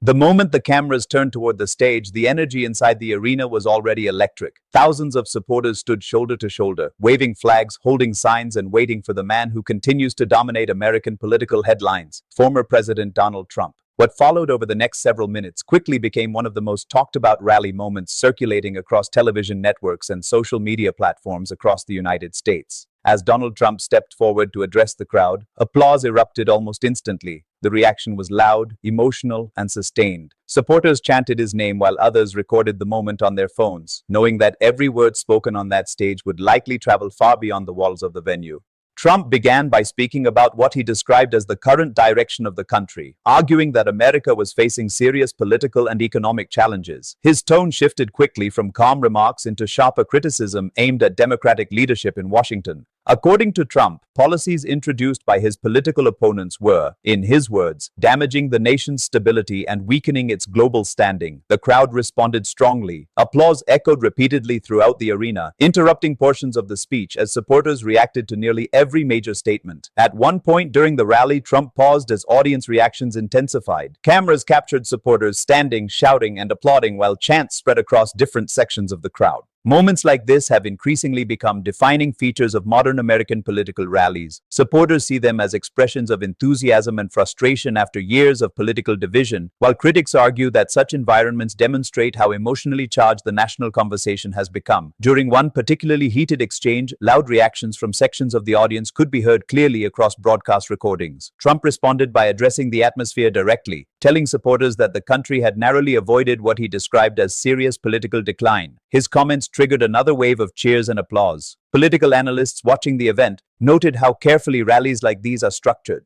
The moment the cameras turned toward the stage, the energy inside the arena was already electric. Thousands of supporters stood shoulder to shoulder, waving flags, holding signs, and waiting for the man who continues to dominate American political headlines, former President Donald Trump. What followed over the next several minutes quickly became one of the most talked about rally moments circulating across television networks and social media platforms across the United States. As Donald Trump stepped forward to address the crowd, applause erupted almost instantly. The reaction was loud, emotional, and sustained. Supporters chanted his name while others recorded the moment on their phones, knowing that every word spoken on that stage would likely travel far beyond the walls of the venue. Trump began by speaking about what he described as the current direction of the country, arguing that America was facing serious political and economic challenges. His tone shifted quickly from calm remarks into sharper criticism aimed at Democratic leadership in Washington. According to Trump, policies introduced by his political opponents were, in his words, damaging the nation's stability and weakening its global standing. The crowd responded strongly. Applause echoed repeatedly throughout the arena, interrupting portions of the speech as supporters reacted to nearly every major statement. At one point during the rally, Trump paused as audience reactions intensified. Cameras captured supporters standing, shouting, and applauding while chants spread across different sections of the crowd. Moments like this have increasingly become defining features of modern American political rallies. Supporters see them as expressions of enthusiasm and frustration after years of political division, while critics argue that such environments demonstrate how emotionally charged the national conversation has become. During one particularly heated exchange, loud reactions from sections of the audience could be heard clearly across broadcast recordings. Trump responded by addressing the atmosphere directly, telling supporters that the country had narrowly avoided what he described as serious political decline. His comments triggered another wave of cheers and applause. Political analysts watching the event noted how carefully rallies like these are structured.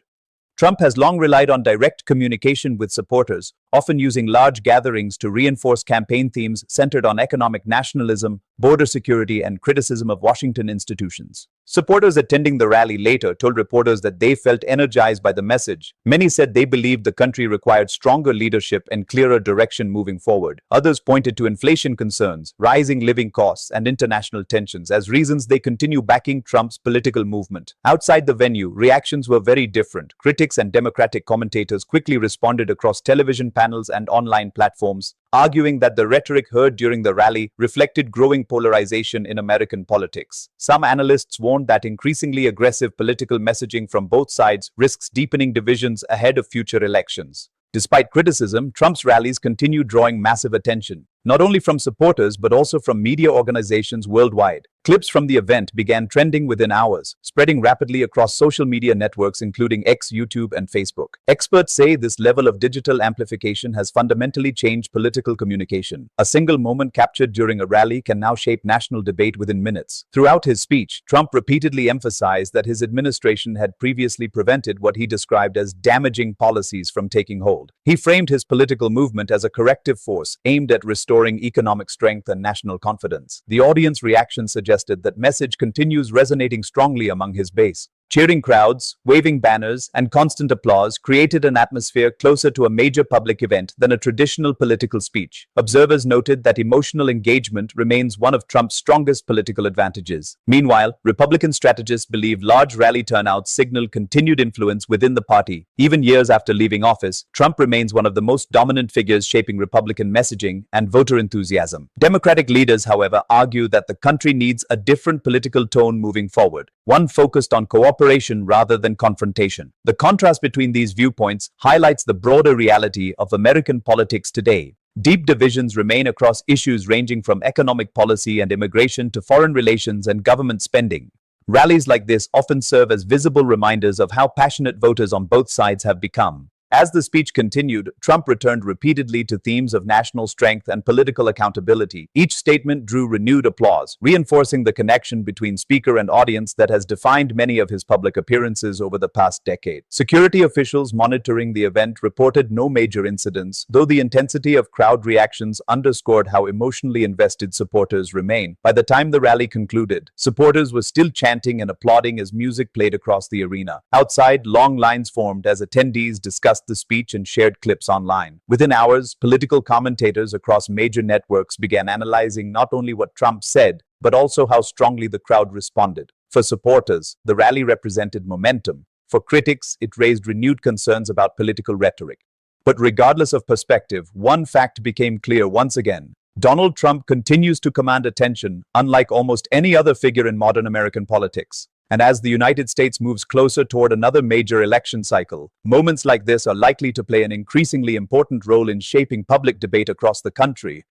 Trump has long relied on direct communication with supporters, often using large gatherings to reinforce campaign themes centered on economic nationalism, border security, and criticism of Washington institutions. Supporters attending the rally later told reporters that they felt energized by the message. Many said they believed the country required stronger leadership and clearer direction moving forward. Others pointed to inflation concerns, rising living costs, and international tensions as reasons they continue backing Trump's political movement. Outside the venue, reactions were very different. Critics and Democratic commentators quickly responded across television panels and online platforms, arguing that the rhetoric heard during the rally reflected growing polarization in American politics. Some analysts warned that increasingly aggressive political messaging from both sides risks deepening divisions ahead of future elections. Despite criticism, Trump's rallies continued drawing massive attention, not only from supporters but also from media organizations worldwide. Clips from the event began trending within hours, spreading rapidly across social media networks including X, YouTube, and Facebook. Experts say this level of digital amplification has fundamentally changed political communication. A single moment captured during a rally can now shape national debate within minutes. Throughout his speech, Trump repeatedly emphasized that his administration had previously prevented what he described as damaging policies from taking hold. He framed his political movement as a corrective force aimed at restoring economic strength and national confidence. The audience reaction suggested that message continues resonating strongly among his base. Cheering crowds, waving banners, and constant applause created an atmosphere closer to a major public event than a traditional political speech. Observers noted that emotional engagement remains one of Trump's strongest political advantages. Meanwhile, Republican strategists believe large rally turnouts signal continued influence within the party. Even years after leaving office, Trump remains one of the most dominant figures shaping Republican messaging and voter enthusiasm. Democratic leaders, however, argue that the country needs a different political tone moving forward, one focused on cooperation rather than confrontation. The contrast between these viewpoints highlights the broader reality of American politics today. Deep divisions remain across issues ranging from economic policy and immigration to foreign relations and government spending. Rallies like this often serve as visible reminders of how passionate voters on both sides have become. As the speech continued, Trump returned repeatedly to themes of national strength and political accountability. Each statement drew renewed applause, reinforcing the connection between speaker and audience that has defined many of his public appearances over the past decade. Security officials monitoring the event reported no major incidents, though the intensity of crowd reactions underscored how emotionally invested supporters remain. By the time the rally concluded, supporters were still chanting and applauding as music played across the arena. Outside, long lines formed as attendees discussed the speech and shared clips online. Within hours, political commentators across major networks began analyzing not only what Trump said, but also how strongly the crowd responded. For supporters, the rally represented momentum. For critics, it raised renewed concerns about political rhetoric. But regardless of perspective, one fact became clear once again. Donald Trump continues to command attention, unlike almost any other figure in modern American politics. And as the United States moves closer toward another major election cycle, moments like this are likely to play an increasingly important role in shaping public debate across the country.